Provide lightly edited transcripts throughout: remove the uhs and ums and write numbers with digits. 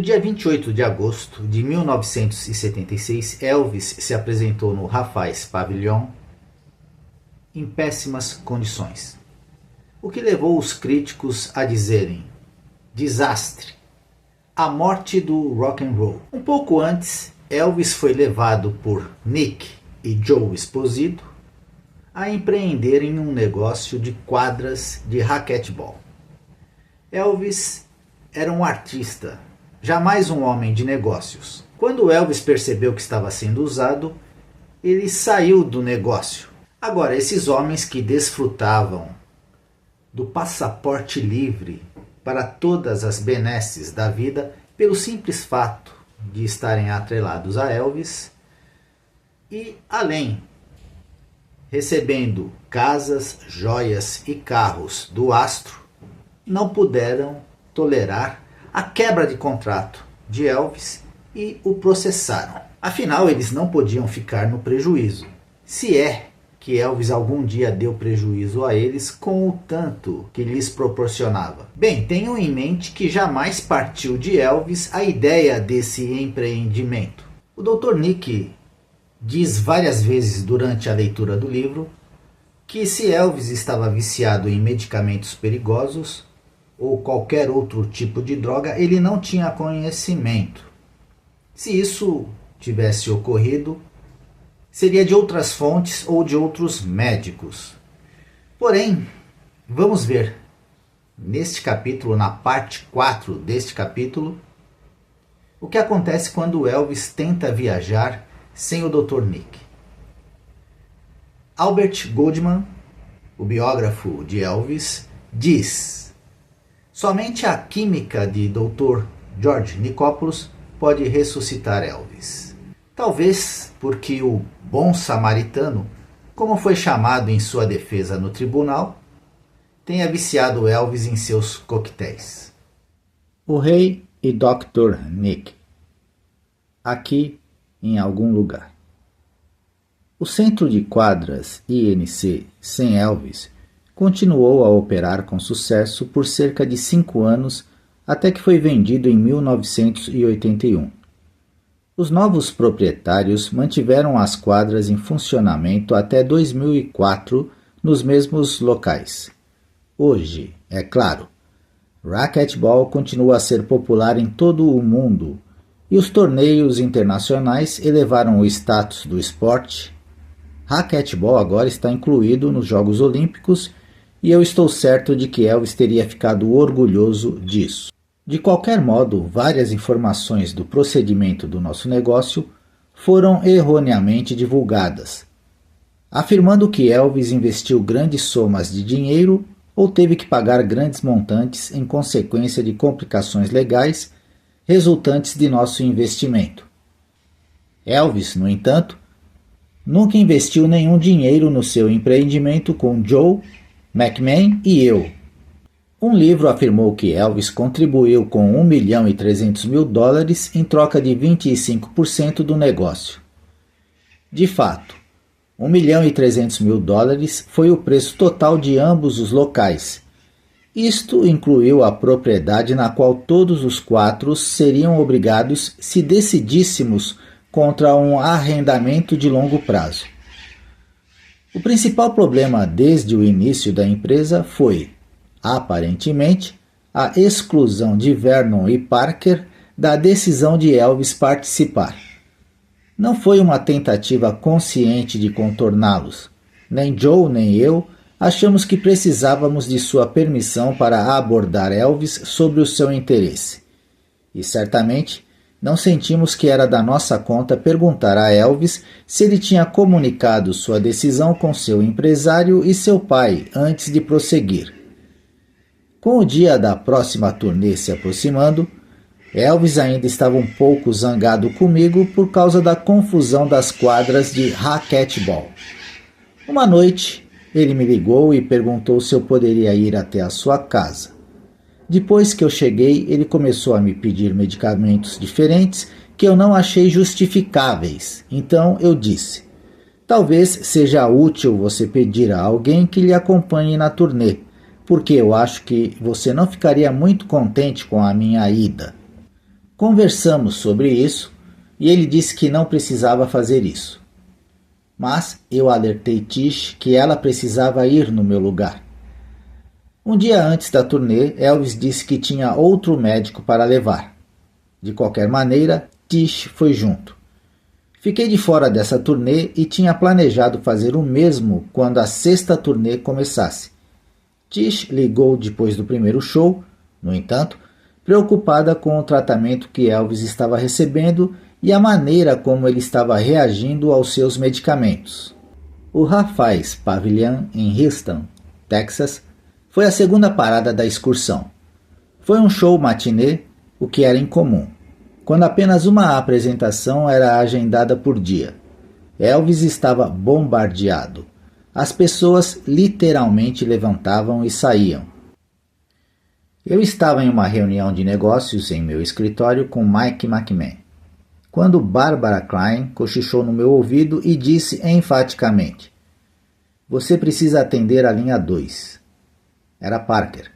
No dia 28 de agosto de 1976, Elvis se apresentou no Rafais Pavilion em péssimas condições, o que levou os críticos a dizerem: desastre, a morte do rock and roll. Um pouco antes, Elvis foi levado por Nick e Joe Esposito a empreenderem um negócio de quadras de raquetebol. Elvis era um artista, jamais um homem de negócios. Quando Elvis percebeu que estava sendo usado, ele saiu do negócio. Agora, esses homens que desfrutavam do passaporte livre para todas as benesses da vida, pelo simples fato de estarem atrelados a Elvis, e além, recebendo casas, joias e carros do astro, não puderam tolerar a quebra de contrato de Elvis e o processaram. Afinal, eles não podiam ficar no prejuízo, se é que Elvis algum dia deu prejuízo a eles com o tanto que lhes proporcionava. Bem, tenham em mente que jamais partiu de Elvis a ideia desse empreendimento. O Dr. Nick diz várias vezes durante a leitura do livro que se Elvis estava viciado em medicamentos perigosos ou qualquer outro tipo de droga, ele não tinha conhecimento. Se isso tivesse ocorrido, seria de outras fontes ou de outros médicos. Porém, vamos ver neste capítulo, na parte 4 deste capítulo, o que acontece quando Elvis tenta viajar sem o Dr. Nick. Albert Goldman, o biógrafo de Elvis, diz: somente a química de Dr. George Nichopoulos pode ressuscitar Elvis. Talvez porque o bom samaritano, como foi chamado em sua defesa no tribunal, tenha viciado Elvis em seus coquetéis. O rei e Dr. Nick. Aqui em algum lugar. O centro de quadras INC sem Elvis continuou a operar com sucesso por cerca de 5 anos até que foi vendido em 1981. Os novos proprietários mantiveram as quadras em funcionamento até 2004 nos mesmos locais. Hoje, é claro, racquetball continua a ser popular em todo o mundo e os torneios internacionais elevaram o status do esporte. Racquetball agora está incluído nos Jogos Olímpicos e eu estou certo de que Elvis teria ficado orgulhoso disso. De qualquer modo, várias informações do procedimento do nosso negócio foram erroneamente divulgadas, afirmando que Elvis investiu grandes somas de dinheiro ou teve que pagar grandes montantes em consequência de complicações legais resultantes de nosso investimento. Elvis, no entanto, nunca investiu nenhum dinheiro no seu empreendimento com Joe, McMahon e eu. Um livro afirmou que Elvis contribuiu com $1.300.000 em troca de 25% do negócio. De fato, $1.300.000 foi o preço total de ambos os locais. Isto incluiu a propriedade na qual todos os 4 seriam obrigados se decidíssemos contra um arrendamento de longo prazo. O principal problema desde o início da empresa foi, aparentemente, a exclusão de Vernon e Parker da decisão de Elvis participar. Não foi uma tentativa consciente de contorná-los. Nem Joe nem eu achamos que precisávamos de sua permissão para abordar Elvis sobre o seu interesse. E certamente não sentimos que era da nossa conta perguntar a Elvis se ele tinha comunicado sua decisão com seu empresário e seu pai antes de prosseguir. Com o dia da próxima turnê se aproximando, Elvis ainda estava um pouco zangado comigo por causa da confusão das quadras de racquetball. Uma noite, ele me ligou e perguntou se eu poderia ir até a sua casa. Depois que eu cheguei, ele começou a me pedir medicamentos diferentes que eu não achei justificáveis. Então eu disse: talvez seja útil você pedir a alguém que lhe acompanhe na turnê, porque eu acho que você não ficaria muito contente com a minha ida. Conversamos sobre isso e ele disse que não precisava fazer isso. Mas eu alertei Tish que ela precisava ir no meu lugar. Um dia antes da turnê, Elvis disse que tinha outro médico para levar. De qualquer maneira, Tish foi junto. Fiquei de fora dessa turnê e tinha planejado fazer o mesmo quando a 6ª turnê começasse. Tish ligou depois do primeiro show, no entanto, preocupada com o tratamento que Elvis estava recebendo e a maneira como ele estava reagindo aos seus medicamentos. O Rafai's Pavilion, em Houston, Texas, foi a 2ª parada da excursão. Foi um show matinê, o que era incomum, quando apenas uma apresentação era agendada por dia. Elvis estava bombardeado. As pessoas literalmente levantavam e saíam. Eu estava em uma reunião de negócios em meu escritório com Mike McMahon, quando Barbara Klein cochichou no meu ouvido e disse enfaticamente: "Você precisa atender a linha 2. Era Parker.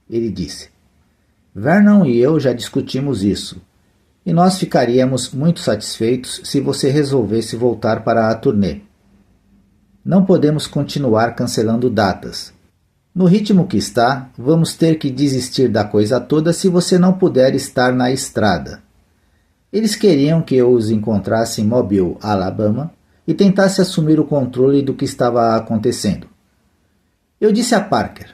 Ele disse: "Vernon e eu já discutimos isso, e nós ficaríamos muito satisfeitos se você resolvesse voltar para a turnê. Não podemos continuar cancelando datas. No ritmo que está, vamos ter que desistir da coisa toda se você não puder estar na estrada." Eles queriam que eu os encontrasse em Mobile, Alabama, e tentasse assumir o controle do que estava acontecendo. Eu disse a Parker: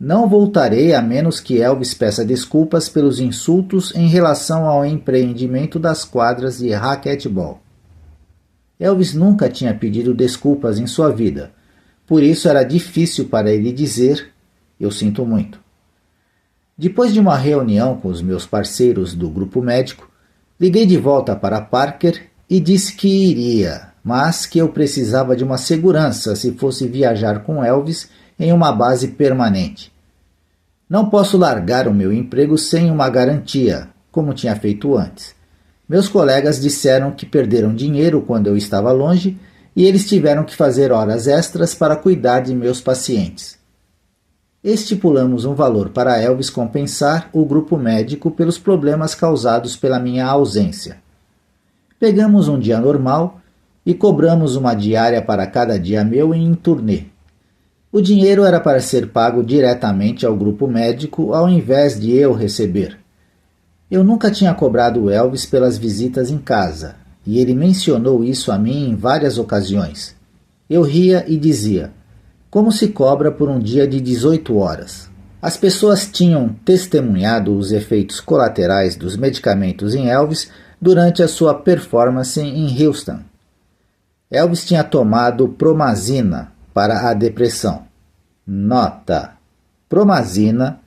"Não voltarei a menos que Elvis peça desculpas pelos insultos em relação ao empreendimento das quadras de racquetball." Elvis nunca tinha pedido desculpas em sua vida, por isso era difícil para ele dizer: "Eu sinto muito." Depois de uma reunião com os meus parceiros do grupo médico, liguei de volta para Parker e disse que iria, mas que eu precisava de uma segurança se fosse viajar com Elvis em uma base permanente. "Não posso largar o meu emprego sem uma garantia, como tinha feito antes. Meus colegas disseram que perderam dinheiro quando eu estava longe e eles tiveram que fazer horas extras para cuidar de meus pacientes." Estipulamos um valor para Elvis compensar o grupo médico pelos problemas causados pela minha ausência. Pegamos um dia normal e cobramos uma diária para cada dia meu em turnê. O dinheiro era para ser pago diretamente ao grupo médico ao invés de eu receber. Eu nunca tinha cobrado Elvis pelas visitas em casa, e ele mencionou isso a mim em várias ocasiões. Eu ria e dizia: "Como se cobra por um dia de 18 horas?" As pessoas tinham testemunhado os efeitos colaterais dos medicamentos em Elvis durante a sua performance em Houston. Elvis tinha tomado Promazina para a depressão. Nota: Promazina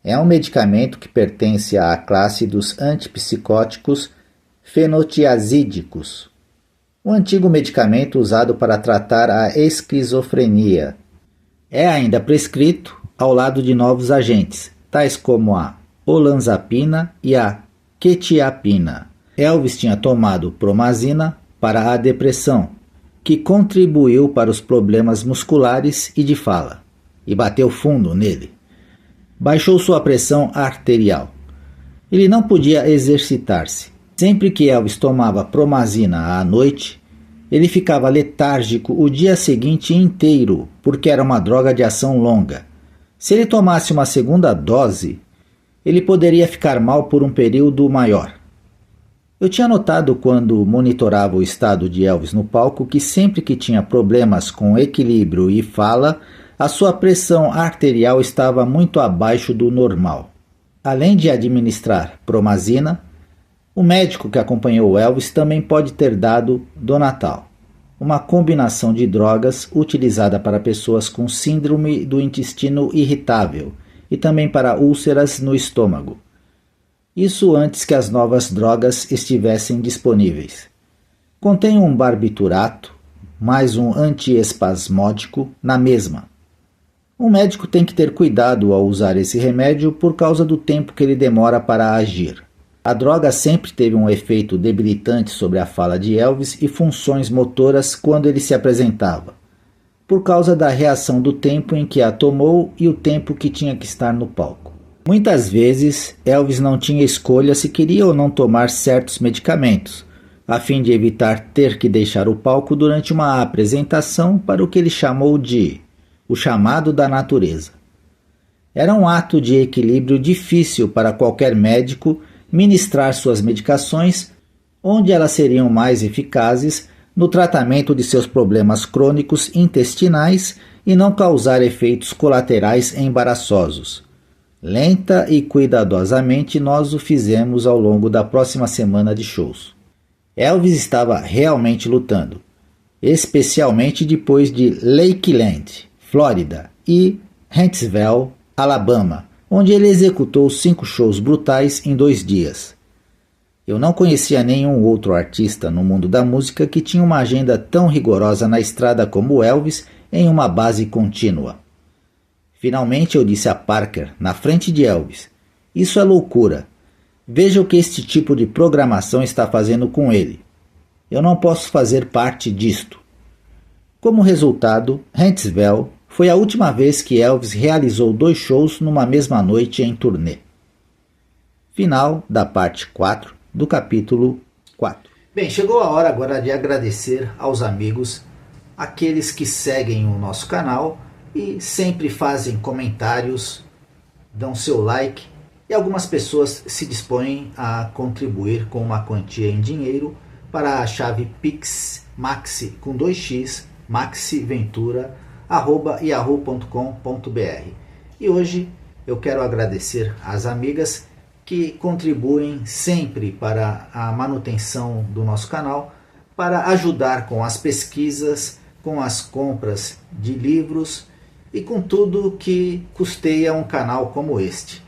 é um medicamento que pertence à classe dos antipsicóticos fenotiazídicos, um antigo medicamento usado para tratar a esquizofrenia. É ainda prescrito ao lado de novos agentes, tais como a olanzapina e a quetiapina. Elvis tinha tomado Promazina para a depressão, que contribuiu para os problemas musculares e de fala, e bateu fundo nele. Baixou sua pressão arterial. Ele não podia exercitar-se. Sempre que Elvis tomava Promazina à noite, ele ficava letárgico o dia seguinte inteiro, porque era uma droga de ação longa. Se ele tomasse uma segunda dose, ele poderia ficar mal por um período maior. Eu tinha notado quando monitorava o estado de Elvis no palco que sempre que tinha problemas com equilíbrio e fala, a sua pressão arterial estava muito abaixo do normal. Além de administrar Promazina, o médico que acompanhou Elvis também pode ter dado Donatal, uma combinação de drogas utilizada para pessoas com síndrome do intestino irritável e também para úlceras no estômago. Isso antes que as novas drogas estivessem disponíveis. Contém um barbiturato, mais um antiespasmódico na mesma. Um médico tem que ter cuidado ao usar esse remédio por causa do tempo que ele demora para agir. A droga sempre teve um efeito debilitante sobre a fala de Elvis e funções motoras quando ele se apresentava, por causa da reação do tempo em que a tomou e o tempo que tinha que estar no palco. Muitas vezes, Elvis não tinha escolha se queria ou não tomar certos medicamentos, a fim de evitar ter que deixar o palco durante uma apresentação para o que ele chamou de o chamado da natureza. Era um ato de equilíbrio difícil para qualquer médico ministrar suas medicações onde elas seriam mais eficazes no tratamento de seus problemas crônicos intestinais e não causar efeitos colaterais embaraçosos. Lenta e cuidadosamente nós o fizemos ao longo da próxima semana de shows. Elvis estava realmente lutando, especialmente depois de Lakeland, Flórida, e Huntsville, Alabama, onde ele executou 5 shows brutais em 2 dias. Eu não conhecia nenhum outro artista no mundo da música que tinha uma agenda tão rigorosa na estrada como Elvis em uma base contínua. Finalmente eu disse a Parker, na frente de Elvis, isso é loucura. Veja o que este tipo de programação está fazendo com ele. Eu não posso fazer parte disto. Como resultado, Huntsville foi a última vez que Elvis realizou 2 shows numa mesma noite em turnê. Final da parte 4 do capítulo 4. Bem, chegou a hora agora de agradecer aos amigos, aqueles que seguem o nosso canal e sempre fazem comentários, dão seu like, e algumas pessoas se dispõem a contribuir com uma quantia em dinheiro para a chave Pix Maxi com 2x maxiventura@yahoo.com.br. E hoje eu quero agradecer às amigas que contribuem sempre para a manutenção do nosso canal, para ajudar com as pesquisas, com as compras de livros e com tudo que custeia um canal como este.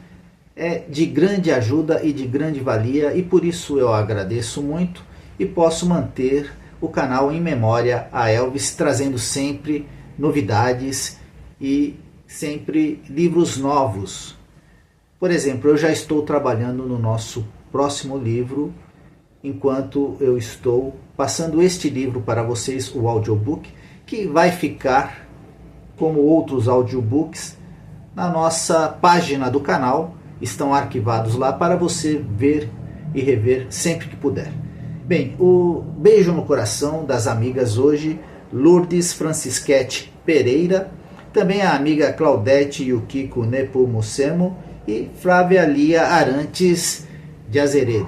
É de grande ajuda e de grande valia, e por isso eu agradeço muito e posso manter o canal em memória a Elvis, trazendo sempre novidades e sempre livros novos. Por exemplo, eu já estou trabalhando no nosso próximo livro, enquanto eu estou passando este livro para vocês, o audiobook, que vai ficar, como outros audiobooks, na nossa página do canal. Estão arquivados lá para você ver e rever sempre que puder. Bem, o beijo no coração das amigas hoje, Lourdes Francisquete Pereira, também a amiga Claudete Yukiko Nepomucemo e Flávia Lia Arantes de Azeredo.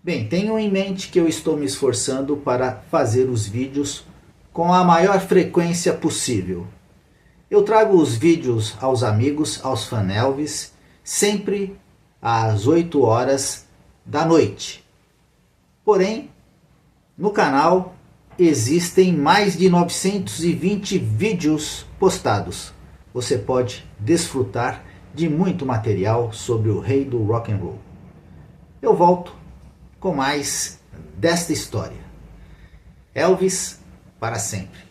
Bem, tenham em mente que eu estou me esforçando para fazer os vídeos com a maior frequência possível. Eu trago os vídeos aos amigos, aos fãs Elvis, sempre às 8 horas da noite. Porém, no canal existem mais de 920 vídeos postados. Você pode desfrutar de muito material sobre o rei do rock and roll. Eu volto com mais desta história. Elvis para sempre.